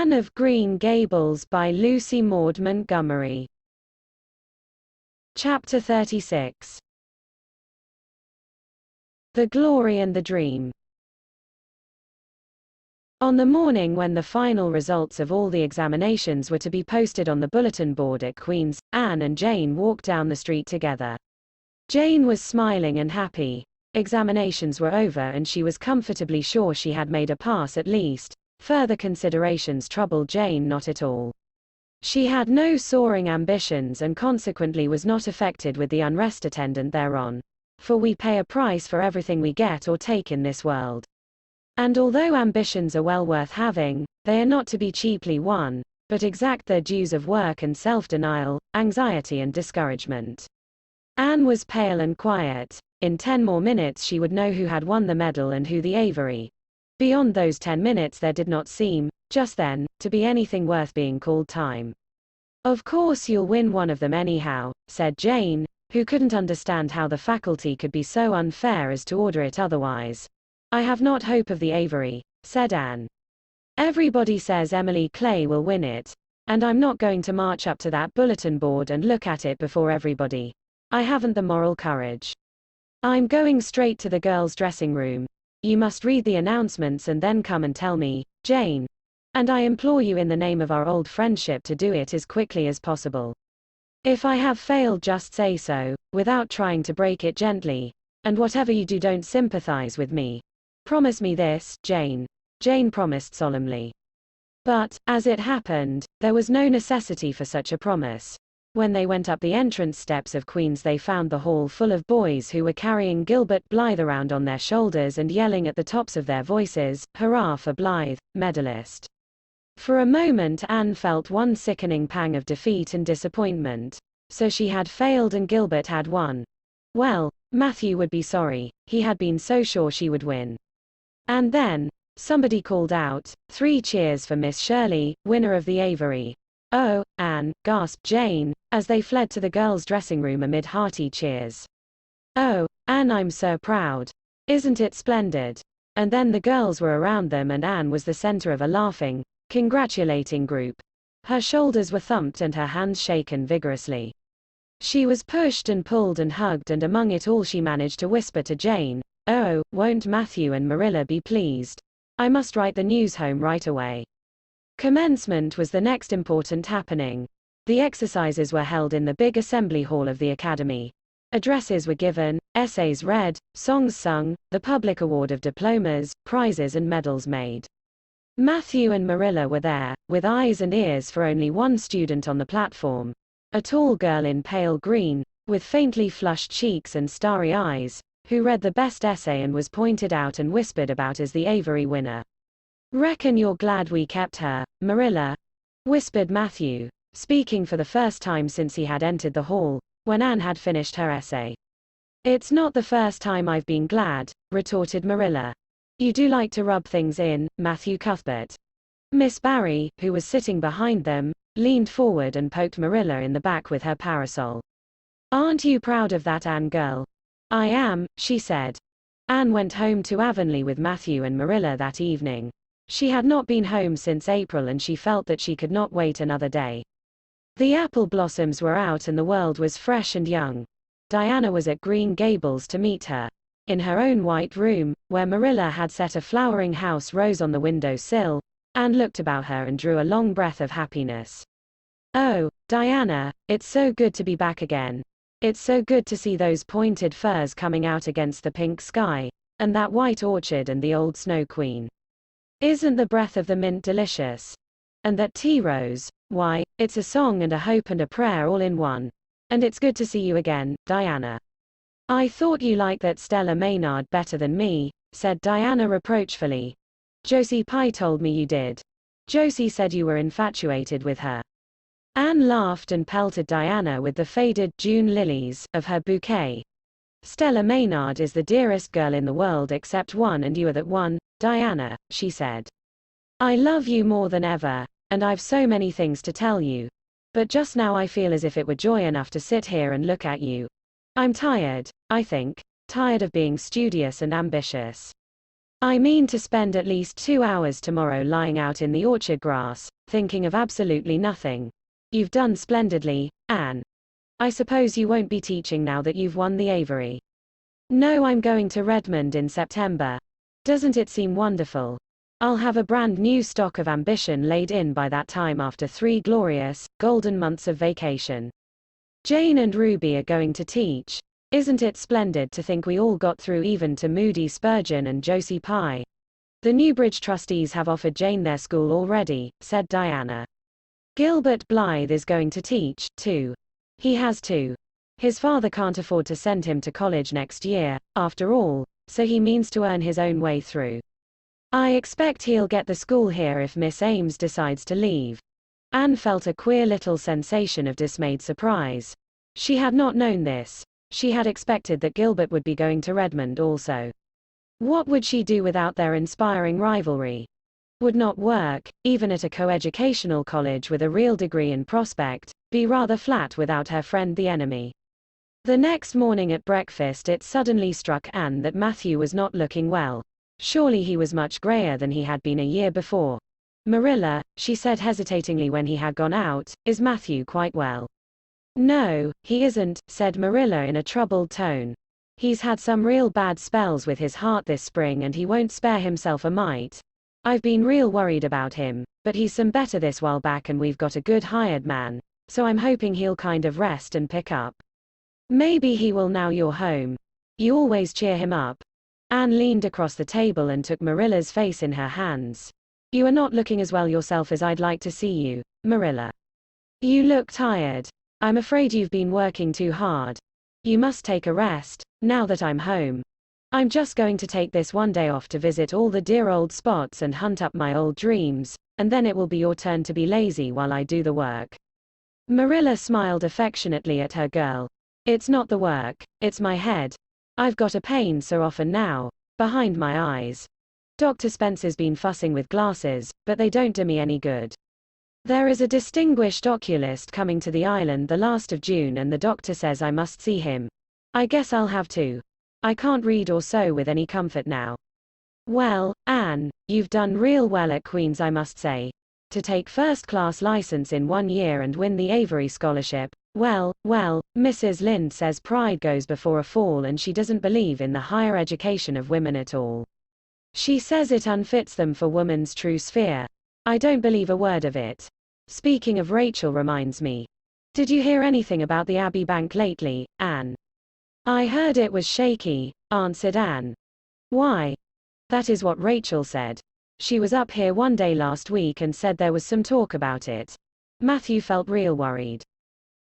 Anne of Green Gables by Lucy Maud Montgomery. Chapter 36. The Glory and the Dream. On the morning when the final results of all the examinations were to be posted on the bulletin board at Queen's, Anne and Jane walked down the street together. Jane was smiling and happy. Examinations were over and she was comfortably sure she had made a pass at least. Further considerations troubled Jane not at all. She had no soaring ambitions and consequently was not affected with the unrest attendant thereon. For we pay a price for everything we get or take in this world. And although ambitions are well worth having, they are not to be cheaply won, but exact their dues of work and self-denial, anxiety and discouragement. Anne was pale and quiet. In 10 more minutes she would know who had won the medal and who the Avery. Beyond those 10 minutes there did not seem, just then, to be anything worth being called time. Of course you'll win one of them anyhow, said Jane, who couldn't understand how the faculty could be so unfair as to order it otherwise. I have not hope of the Avery, said Anne. Everybody says Emily Clay will win it, and I'm not going to march up to that bulletin board and look at it before everybody. I haven't the moral courage. I'm going straight to the girls' dressing room. You must read the announcements and then come and tell me, Jane. And I implore you in the name of our old friendship to do it as quickly as possible. If I have failed, just say so, without trying to break it gently. And whatever you do, don't sympathize with me. Promise me this, Jane. Jane promised solemnly. But, as it happened, there was no necessity for such a promise. When they went up the entrance steps of Queen's they found the hall full of boys who were carrying Gilbert Blythe around on their shoulders and yelling at the tops of their voices, "Hurrah for Blythe, medalist." For a moment Anne felt one sickening pang of defeat and disappointment. So she had failed and Gilbert had won. Well, Matthew would be sorry, he had been so sure she would win. And then, somebody called out, 3 cheers for Miss Shirley, winner of the Avery. Oh, Anne, gasped Jane, as they fled to the girls' dressing room amid hearty cheers. Oh, Anne, I'm so proud. Isn't it splendid? And then the girls were around them and Anne was the center of a laughing, congratulating group. Her shoulders were thumped and her hands shaken vigorously. She was pushed and pulled and hugged, and among it all she managed to whisper to Jane, "Oh, won't Matthew and Marilla be pleased? I must write the news home right away." Commencement was the next important happening. The exercises were held in the big assembly hall of the academy. Addresses were given, essays read, songs sung, the public award of diplomas, prizes and medals made. Matthew and Marilla were there, with eyes and ears for only one student on the platform. A tall girl in pale green, with faintly flushed cheeks and starry eyes, who read the best essay and was pointed out and whispered about as the Avery winner. "Reckon you're glad we kept her, Marilla," whispered Matthew, speaking for the first time since he had entered the hall, when Anne had finished her essay. "It's not the first time I've been glad," retorted Marilla. "You do like to rub things in, Matthew Cuthbert." Miss Barry, who was sitting behind them, leaned forward and poked Marilla in the back with her parasol. "Aren't you proud of that, Anne girl?" "I am," she said. Anne went home to Avonle with Matthew and Marilla that evening. She had not been home since April and she felt that she could not wait another day. The apple blossoms were out and the world was fresh and young. Diana was at Green Gables to meet her. In her own white room, where Marilla had set a flowering house rose on the window sill, Anne looked about her and drew a long breath of happiness. "Oh, Diana, it's so good to be back again. It's so good to see those pointed firs coming out against the pink sky, and that white orchard and the old Snow Queen. Isn't the breath of the mint delicious? And that tea rose, why, it's a song and a hope and a prayer all in one. And it's good to see you again, Diana." "I thought you liked that Stella Maynard better than me," said Diana reproachfully. "Josie Pye told me you did. Josie said you were infatuated with her." Anne laughed and pelted Diana with the faded June lilies of her bouquet. "Stella Maynard is the dearest girl in the world except one, and you are that one, Diana," she said. "I love you more than ever, and I've so many things to tell you. But just now I feel as if it were joy enough to sit here and look at you. I'm tired, I think, tired of being studious and ambitious." I mean to spend at least 2 hours tomorrow lying out in the orchard grass, thinking of absolutely nothing. You've done splendidly, Anne. I suppose you won't be teaching now that you've won the Avery. No, I'm going to Redmond in September. Doesn't it seem wonderful? I'll have a brand new stock of ambition laid in by that time after 3 glorious, golden months of vacation. Jane and Ruby are going to teach. Isn't it splendid to think we all got through even to Moody Spurgeon and Josie Pye? The Newbridge trustees have offered Jane their school already, said Diana. Gilbert Blythe is going to teach, too. He has to. His father can't afford to send him to college next year, after all, so he means to earn his own way through. I expect he'll get the school here if Miss Ames decides to leave. Anne felt a queer little sensation of dismayed surprise. She had not known this. She had expected that Gilbert would be going to Redmond also. What would she do without their inspiring rivalry? Would not work, even at a coeducational college with a real degree in prospect, be rather flat without her friend the enemy? The next morning at breakfast it suddenly struck Anne that Matthew was not looking well. Surely he was much grayer than he had been a year before. Marilla, she said hesitatingly when he had gone out, is Matthew quite well? No, he isn't, said Marilla in a troubled tone. He's had some real bad spells with his heart this spring and he won't spare himself a mite. I've been real worried about him, but he's some better this while back and we've got a good hired man, so I'm hoping he'll kind of rest and pick up. Maybe he will now you're home. You always cheer him up. Anne leaned across the table and took Marilla's face in her hands. You are not looking as well yourself as I'd like to see you, Marilla. You look tired. I'm afraid you've been working too hard. You must take a rest, now that I'm home. I'm just going to take this one day off to visit all the dear old spots and hunt up my old dreams, and then it will be your turn to be lazy while I do the work. Marilla smiled affectionately at her girl. It's not the work, it's my head. I've got a pain so often now, behind my eyes. Dr. Spencer's been fussing with glasses, but they don't do me any good. There is a distinguished oculist coming to the island the last of June and the doctor says I must see him. I guess I'll have to. I can't read or sew with any comfort now. Well, Anne, you've done real well at Queen's I must say. To take first-class license in 1 year and win the Avery scholarship. Well, Mrs. Lynde says pride goes before a fall and she doesn't believe in the higher education of women at all. She says it unfits them for woman's true sphere. I don't believe a word of it. Speaking of Rachel reminds me. Did you hear anything about the Abbey Bank lately, Anne? I heard it was shaky, answered Anne. Why? That is what Rachel said. She was up here one day last week and said there was some talk about it. Matthew felt real worried.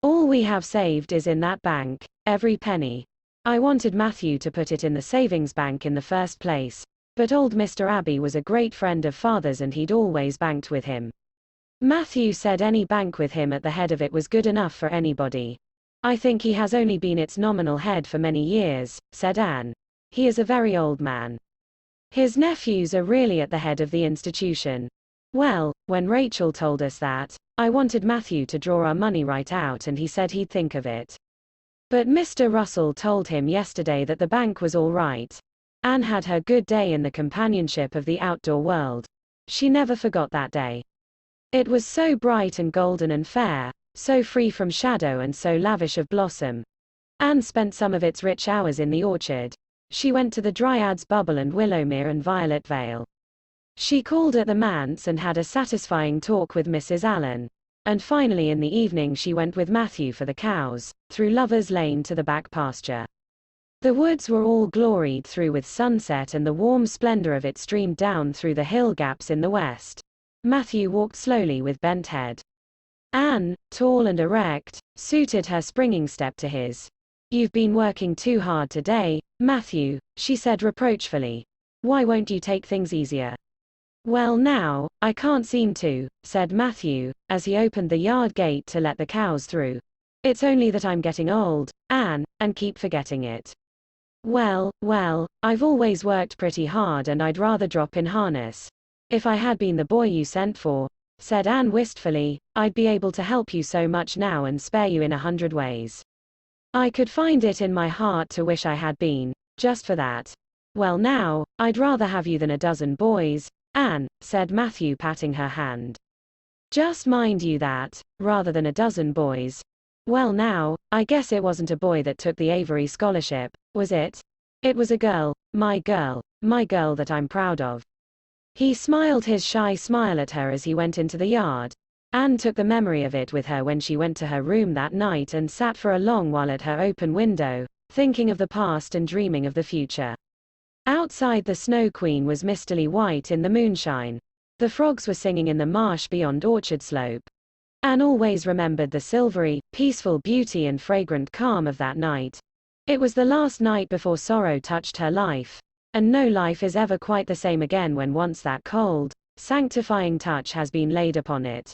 All we have saved is in that bank, every penny. I wanted Matthew to put it in the savings bank in the first place, but old Mr. Abbey was a great friend of father's and he'd always banked with him. Matthew said any bank with him at the head of it was good enough for anybody. I think he has only been its nominal head for many years, said Anne. He is a very old man. His nephews are really at the head of the institution. Well, when Rachel told us that, I wanted Matthew to draw our money right out and he said he'd think of it. But Mr. Russell told him yesterday that the bank was all right. Anne had her good day in the companionship of the outdoor world. She never forgot that day. It was so bright and golden and fair, so free from shadow and so lavish of blossom. Anne spent some of its rich hours in the orchard. She went to the Dryad's Bubble and Willowmere and Violet Vale. She called at the manse and had a satisfying talk with Mrs. Allen. And finally in the evening she went with Matthew for the cows, through Lover's Lane to the back pasture. The woods were all gloried through with sunset and the warm splendor of it streamed down through the hill gaps in the west. Matthew walked slowly with bent head. Anne, tall and erect, suited her springing step to his. You've been working too hard today, Matthew, she said reproachfully. Why won't you take things easier? Well now, I can't seem to, said Matthew, as he opened the yard gate to let the cows through. It's only that I'm getting old, Anne, and keep forgetting it. Well, I've always worked pretty hard and I'd rather drop in harness. If I had been the boy you sent for, said Anne wistfully, I'd be able to help you so much now and spare you in 100 ways. I could find it in my heart to wish I had been, just for that. Well now, I'd rather have you than a dozen boys, Anne, said Matthew, patting her hand. Just mind you that, rather than a dozen boys. Well now, I guess it wasn't a boy that took the Avery scholarship, was it? It was a girl that I'm proud of. He smiled his shy smile at her as he went into the yard. Anne took the memory of it with her when she went to her room that night and sat for a long while at her open window, thinking of the past and dreaming of the future. Outside, the Snow Queen was mistily white in the moonshine. The frogs were singing in the marsh beyond Orchard Slope. Anne always remembered the silvery, peaceful beauty and fragrant calm of that night. It was the last night before sorrow touched her life, and no life is ever quite the same again when once that cold, sanctifying touch has been laid upon it.